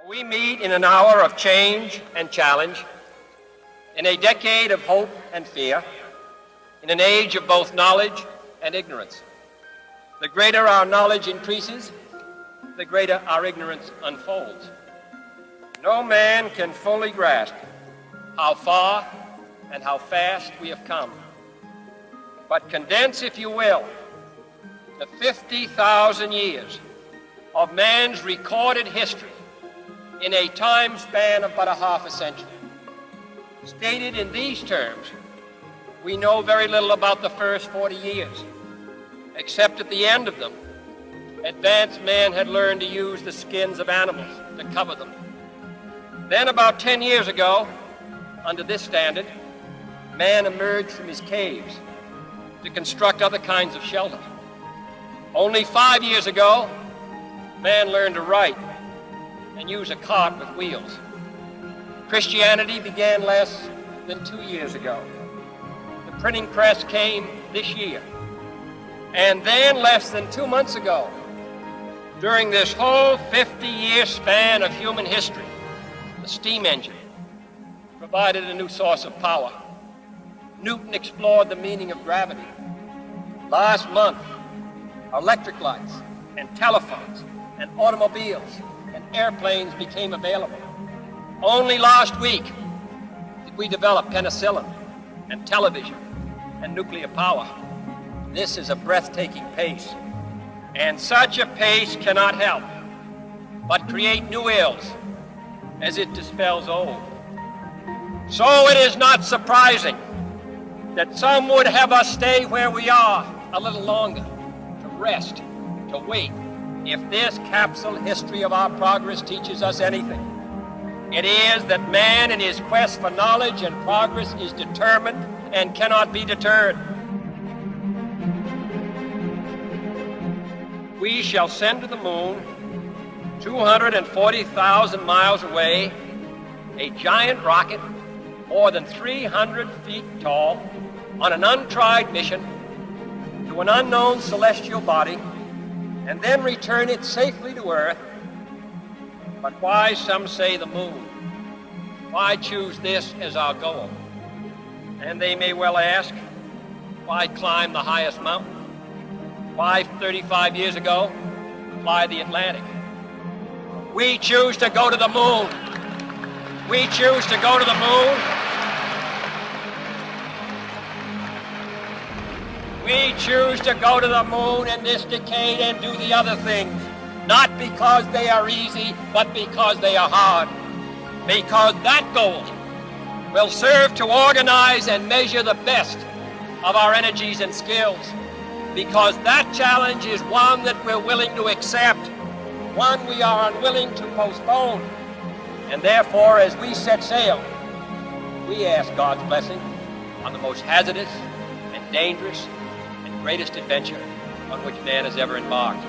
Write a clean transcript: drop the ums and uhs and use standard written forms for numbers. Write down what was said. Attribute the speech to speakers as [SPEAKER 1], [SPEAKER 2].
[SPEAKER 1] We meet in an hour of change and challenge, in a decade of hope and fear, in an age of both knowledge and ignorance. The greater our knowledge increases, the greater our ignorance unfolds. No man can fully grasp how far and how fast we have come. But condense, if you will, the 50,000 years of man's recorded history in a time span of but a half a century. Stated in these terms, we know very little about the first 40 years, except at the end of them, advanced man had learned to use the skins of animals to cover them. Then about 10 years ago, under this standard, man emerged from his caves to construct other kinds of shelter. Only 5 years ago, man learned to write and use a cart with wheels. Christianity began less than 2 years ago. The printing press came this year. And then less than 2 months ago, during this whole 50-year span of human history, the steam engine provided a new source of power. Newton explored the meaning of gravity. Last month, electric lights and telephones and automobiles and airplanes became available. Only last week did we develop penicillin and television and nuclear power. This is a breathtaking pace, and such a pace cannot help but create new ills as it dispels old. So it is not surprising that some would have us stay where we are a little longer, to rest, to wait. If this capsule history of our progress teaches us anything, it is that man in his quest for knowledge and progress is determined and cannot be deterred. We shall send to the moon, 240,000 miles away, a giant rocket more than 300 feet tall on an untried mission to an unknown celestial body, and then return it safely to Earth. But why, some say, the moon? Why choose this as our goal? And they may well ask, why climb the highest mountain? Why, 35 years ago, fly the Atlantic? We choose to go to the moon. We choose to go to the moon. We choose to go to the moon in this decade and do the other things, not because they are easy, but because they are hard. Because that goal will serve to organize and measure the best of our energies and skills. Because that challenge is one that we're willing to accept, one we are unwilling to postpone. And therefore, as we set sail, we ask God's blessing on the most hazardous and dangerous and greatest adventure on which man has ever embarked.